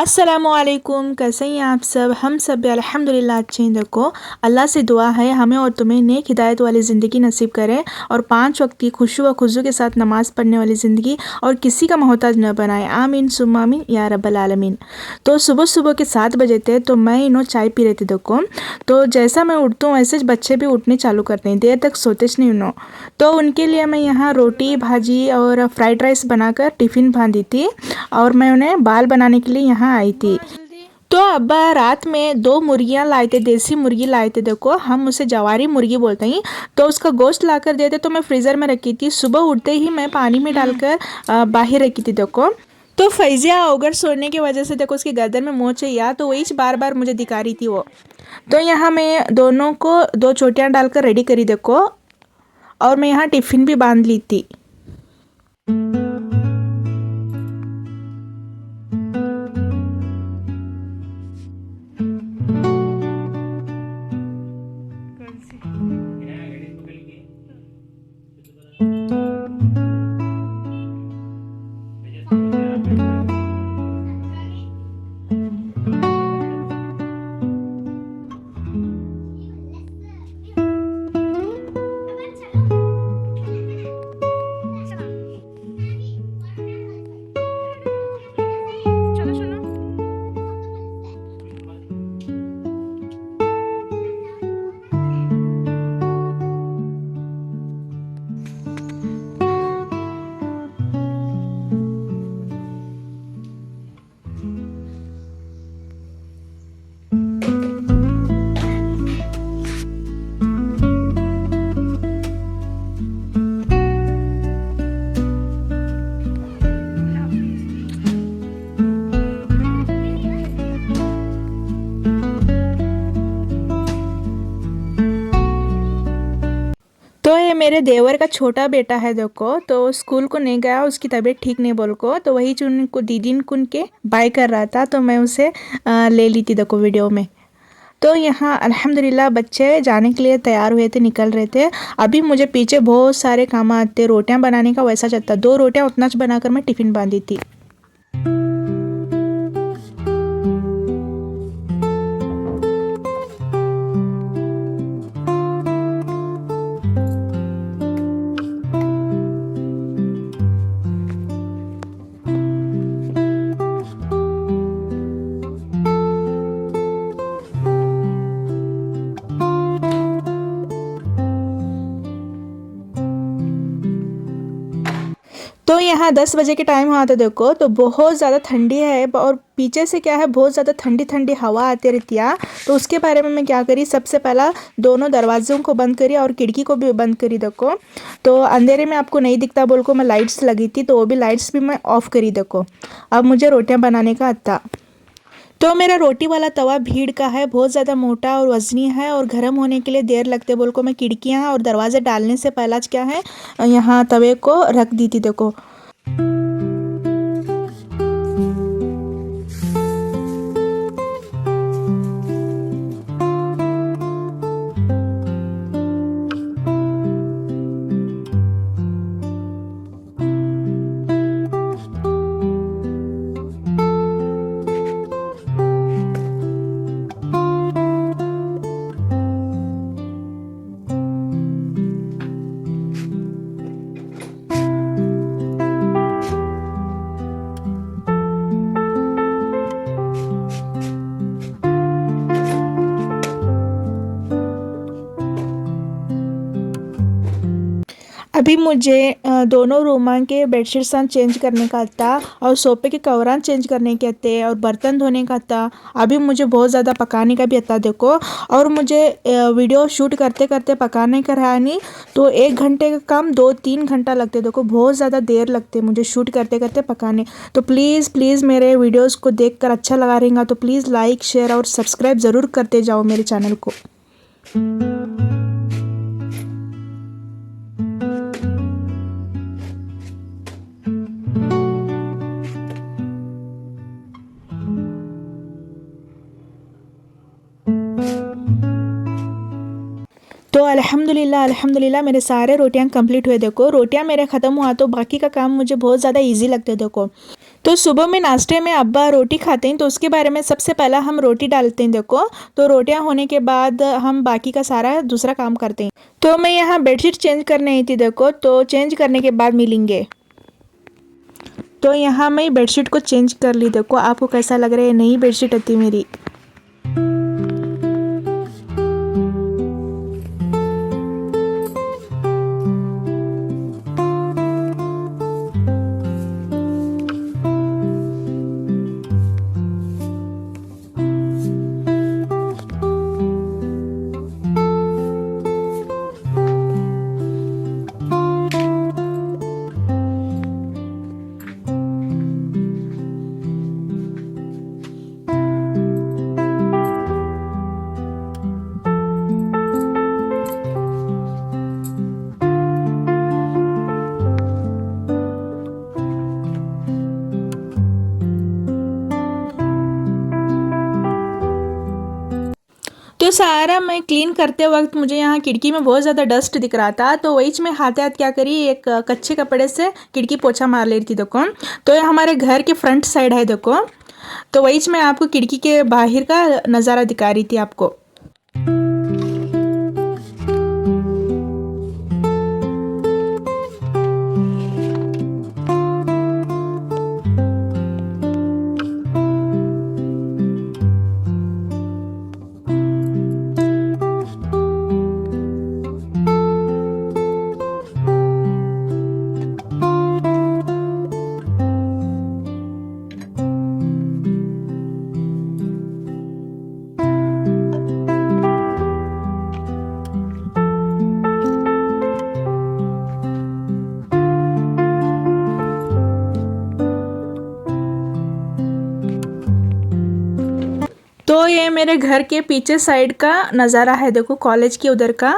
अस्सलामुअलैकुम, कैसे हैं आप सब। हम सब भी अल्हम्दुलिल्लाह अच्छे हैं। देखो, अल्लाह से दुआ है हमें और तुम्हें नेक हिदायत वाली ज़िंदगी नसीब करें और 5 वक्त की खुशू व खुजू के साथ नमाज़ पढ़ने वाली ज़िंदगी और किसी का मोहताज न बनाए। आमीन सुम्मा आमीन या रब्बल आलमीन। तो सुबह सुबह के 7 बजे थे तो मैं इन्हों चाय पी रही थी। देखो, तो जैसा मैं उठती हूँ वैसे बच्चे भी उठने चालू करते हैं, देर तक सोते नहीं उन्हों। तो उनके लिए मैं यहाँ रोटी भाजी और फ्राइड राइस बनाकर टिफ़िन बांधी थी और मैं उन्हें बाल बनाने के लिए यहाँ आई थी। तो अब्बा रात में 2 मुर्गियाँ लाए थे, देसी मुर्गी लाए थे। देखो, हम उसे जवारी मुर्गी बोलते हैं। तो उसका गोश्त ला कर दिए थे, तो मैं फ्रीज़र में रखी थी। सुबह उठते ही मैं पानी में डालकर बाहर रखी थी। देखो, तो फैजिया अगर सोने की वजह से देखो उसकी गर्दन में मोच है या तो वही बार बार मुझे दिखा रही थी वो। तो यहाँ मैं दोनों को 2 चोटियाँ डालकर रेडी करी। देखो, और मैं यहाँ टिफ़िन भी बांध ली थी। तो ये मेरे देवर का छोटा बेटा है। देखो, तो स्कूल को नहीं गया, उसकी तबीयत ठीक नहीं बोल को, तो वही जो उनको दीदी कुन के बाय कर रहा था, तो मैं उसे ले ली थी। देखो वीडियो में। तो यहाँ अल्हम्दुलिल्लाह बच्चे जाने के लिए तैयार हुए थे, निकल रहे थे। अभी मुझे पीछे बहुत सारे काम आते, रोटियां बनाने का वैसा चलता। 2 रोटियां उतना बनाकर मैं टिफ़िन बांधी थी। तो यहाँ 10 बजे के टाइम हुआ था। देखो, तो बहुत ज़्यादा ठंडी है और पीछे से क्या है, बहुत ज़्यादा ठंडी ठंडी हवा आती रहती है। तो उसके बारे में मैं क्या करी, सबसे पहला दोनों दरवाज़ों को बंद करी और खिड़की को भी बंद करी। देखो, तो अंधेरे में आपको नहीं दिखता बोल को मैं लाइट्स लगी थी, तो वो भी लाइट्स भी मैं ऑफ़ करी। देखो, अब मुझे रोटियाँ बनाने का आता। तो मेरा रोटी वाला तवा भीड़ का है, बहुत ज़्यादा मोटा और वज़नी है और गर्म होने के लिए देर लगते बोल को मैं खिड़कियाँ और दरवाज़े डालने से पहला क्या है, यहाँ तवे को रख दी थी। देखो, अभी मुझे दोनों रूमां के बेडशीट चेंज करने का था और सोफे के कवरान चेंज करने के थे और बर्तन धोने का था। अभी मुझे बहुत ज़्यादा पकाने का भी आता। देखो, और मुझे वीडियो शूट करते करते पकाने का रहा नहीं, तो 1 घंटे का काम 2-3 घंटा लगते। देखो, बहुत ज़्यादा देर लगते मुझे शूट करते करते पकाने। तो प्लीज़ प्लीज़ मेरे वीडियोज़ को देख कर अच्छा लगा रहेगा तो प्लीज़ लाइक शेयर और सब्सक्राइब ज़रूर करते जाओ मेरे चैनल को। तो अल्हम्दुलिल्लाह मेरे सारे रोटियां कंप्लीट हुए। देखो, रोटियां मेरे ख़त्म हुआ तो बाकी का काम मुझे बहुत ज़्यादा इजी लगता है। देखो, तो सुबह में नाश्ते में अब्बा रोटी खाते हैं, तो उसके बारे में सबसे पहला हम रोटी डालते हैं देखो। तो रोटियां होने के बाद हम बाकी का सारा दूसरा काम करते हैं। तो मैं यहाँ बेडशीट चेंज करने आई थी देखो, तो चेंज करने के बाद मिलेंगे। तो यहाँ मैं बेडशीट को चेंज कर ली देखो। आपको कैसा लग रहा है? नई बेडशीट थी मेरी। तो सारा मैं क्लीन करते वक्त मुझे यहाँ खिड़की में बहुत ज़्यादा डस्ट दिख रहा था, तो वही मैं हाथ हाथ क्या करी, एक कच्चे कपड़े से खिड़की पोछा मार ले रही थी देखो। तो ये हमारे घर के फ्रंट साइड है देखो। तो वही मैं आपको खिड़की के बाहर का नज़ारा दिखा रही थी आपको। तो ये मेरे घर के पीछे साइड का नज़ारा है देखो, कॉलेज के उधर का।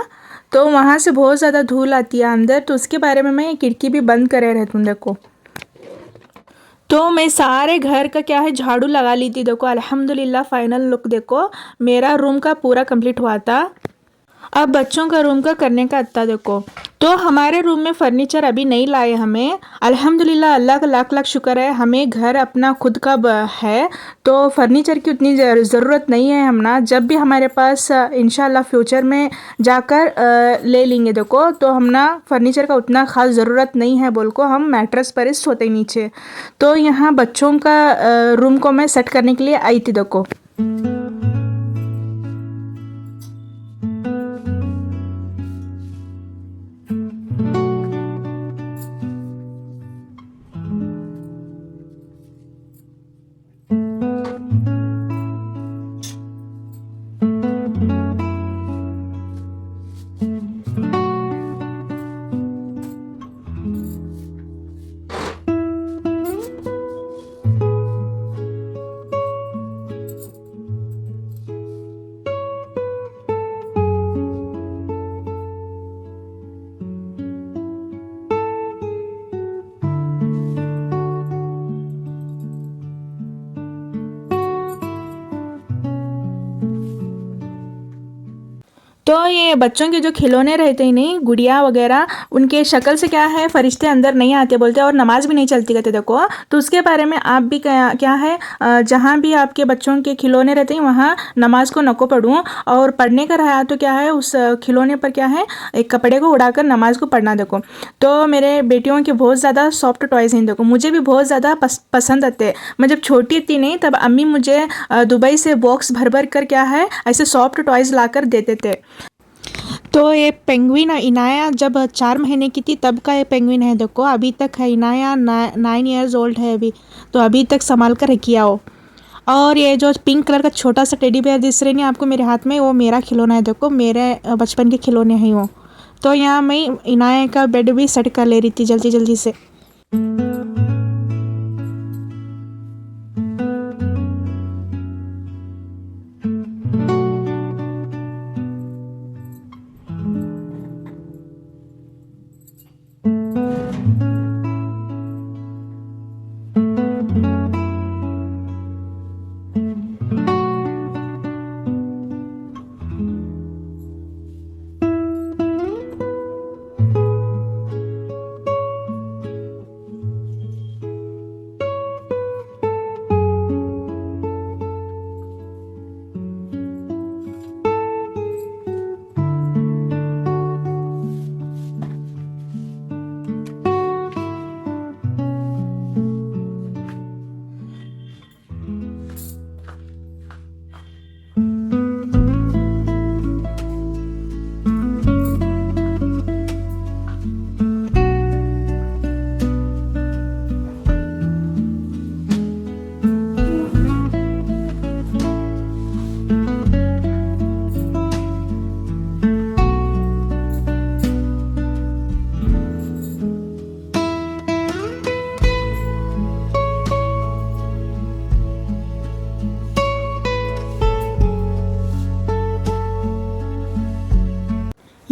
तो वहाँ से बहुत ज़्यादा धूल आती है अंदर, तो उसके बारे में मैं खिड़की भी बंद करे रहती हूँ देखो। तो मैं सारे घर का क्या है झाड़ू लगा ली थी देखो। अल्हम्दुलिल्लाह फाइनल लुक देखो, मेरा रूम का पूरा कंप्लीट हुआ था। अब बच्चों का रूम का करने का अत्ता देखो। तो हमारे रूम में फर्नीचर अभी नहीं लाए हमें। अल्हम्दुलिल्लाह अल्लाह का लाख लाख शुक्र है, हमें घर अपना खुद का है। तो फर्नीचर की उतनी ज़रूरत नहीं है। हम ना जब भी हमारे पास इंशाल्लाह फ्यूचर में जाकर ले लेंगे देखो। तो हम ना फर्नीचर का उतना ख़ास ज़रूरत नहीं है बोल को हम मैट्रेस पर ही सोते नीचे। तो यहाँ बच्चों का रूम को मैं सेट करने के लिए आई थी देखो। तो ये बच्चों के जो खिलौने रहते हैं नहीं, गुड़िया वगैरह, उनके शक्ल से क्या है फरिश्ते अंदर नहीं आते बोलते, और नमाज भी नहीं चलती कहते देखो। तो उसके बारे में आप भी क्या है, जहाँ भी आपके बच्चों के खिलौने रहते हैं वहाँ नमाज को नको पढ़ूँ, और पढ़ने का रहा तो क्या है उस खिलौने पर क्या है एक कपड़े को उड़ाकर नमाज को पढ़ना देखो। तो मेरे बेटियों के बहुत ज़्यादा सॉफ्ट टॉयज़ हैं देखो, मुझे भी बहुत ज़्यादा पसंद आते। मैं जब छोटी थी नहीं तब अम्मी मुझे दुबई से बॉक्स भर भर कर क्या है ऐसे सॉफ्ट टॉयज़ ला कर देते थे। तो ये पेंगुइन इनाया जब 4 महीने की थी तब का ये पेंगुइन है देखो, अभी तक है। इनाया 9 ईयर्स ओल्ड है अभी, तो अभी तक संभाल कर रखिया हो। और ये जो पिंक कलर का छोटा सा टेडी बेयर दिख रहे नहीं आपको मेरे हाथ में, वो मेरा खिलौना है देखो, मेरे बचपन के खिलौने हैं वो। तो यहाँ मैं इनाया का बेड भी सेट कर ले रही थी जल्दी जल्दी से।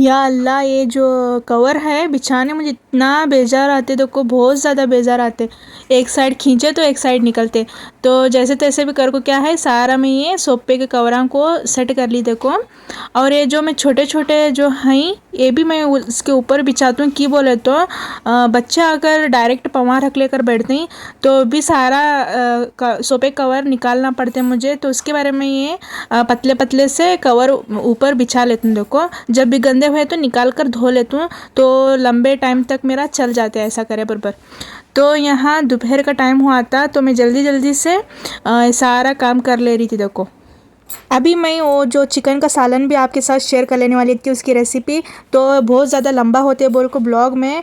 या अल्लाह, ये जो कवर है बिछाने मुझे इतना बेजार आते, देखो बहुत ज़्यादा बेजार आते। एक साइड खींचे तो एक साइड निकलते। तो जैसे तैसे भी कर को क्या है, सारा मैं ये सोफे के कवरां को सेट कर ली देखो। और ये जो मैं छोटे छोटे जो हैं ये भी मैं उसके ऊपर बिछाती हूँ। की बोले तो बच्चे अगर डायरेक्ट पवाँ रख लेकर बैठते हैं तो भी सारा सोफे कवर निकालना पड़ते हैं मुझे। तो उसके बारे में ये पतले पतले से कवर ऊपर बिछा लेती हूँ देखो। जब भी गंदे हुए तो निकाल कर धो लेती हूँ, तो लंबे टाइम तक मेरा चल जाता है ऐसा करे बराबर। तो यहाँ दोपहर का टाइम हुआ था तो मैं जल्दी जल्दी से सारा काम कर ले रही थी देखो। अभी मैं वो जो चिकन का सालन भी आपके साथ शेयर कर लेने वाली थी, उसकी रेसिपी। तो बहुत ज़्यादा लंबा होते बोल को ब्लॉग में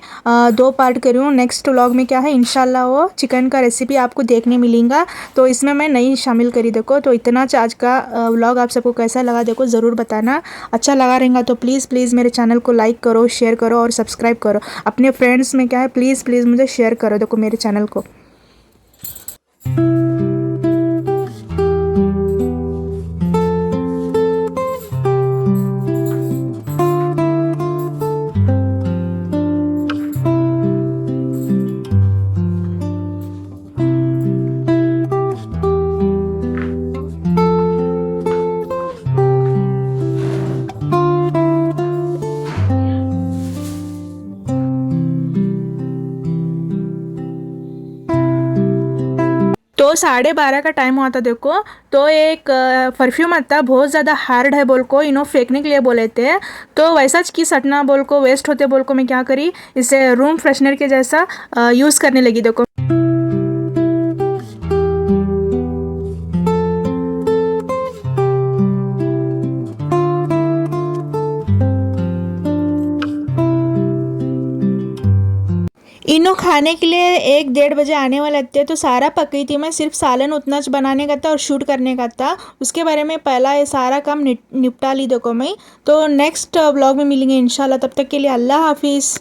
2 पार्ट करी हूँ। नेक्स्ट व्लॉग में क्या है, इंशाल्लाह वो चिकन का रेसिपी आपको देखने मिलेगा। तो इसमें मैं नहीं शामिल करी देखो। तो इतना आज का व्लॉग आप सबको कैसा लगा देखो ज़रूर बताना। अच्छा लगा रहेगा तो प्लीज़ प्लीज़ मेरे चैनल को लाइक करो, शेयर करो और सब्सक्राइब करो। अपने फ्रेंड्स में क्या है, प्लीज़ प्लीज़ मुझे शेयर करो देखो मेरे चैनल को। तो 12:30 का टाइम हुआ था देखो। तो एक परफ्यूम आता बहुत ज़्यादा हार्ड है बोल को इन्हों फेंकने के लिए बोले थे। तो वैसा की सटना बोल को वेस्ट होते बोल को मैं क्या करी, इसे रूम फ्रेशनर के जैसा यूज़ करने लगी देखो। इन्हों खाने के लिए 1-1:30 बजे आने वाले थे। तो सारा पक गई थी, मैं सिर्फ सालन उतना बनाने का था और शूट करने का था। उसके बारे में पहला ये सारा काम निपटा ली देखो मैं। तो नेक्स्ट व्लॉग में मिलेंगे इंशाल्लाह, तब तक के लिए अल्लाह हाफिज़।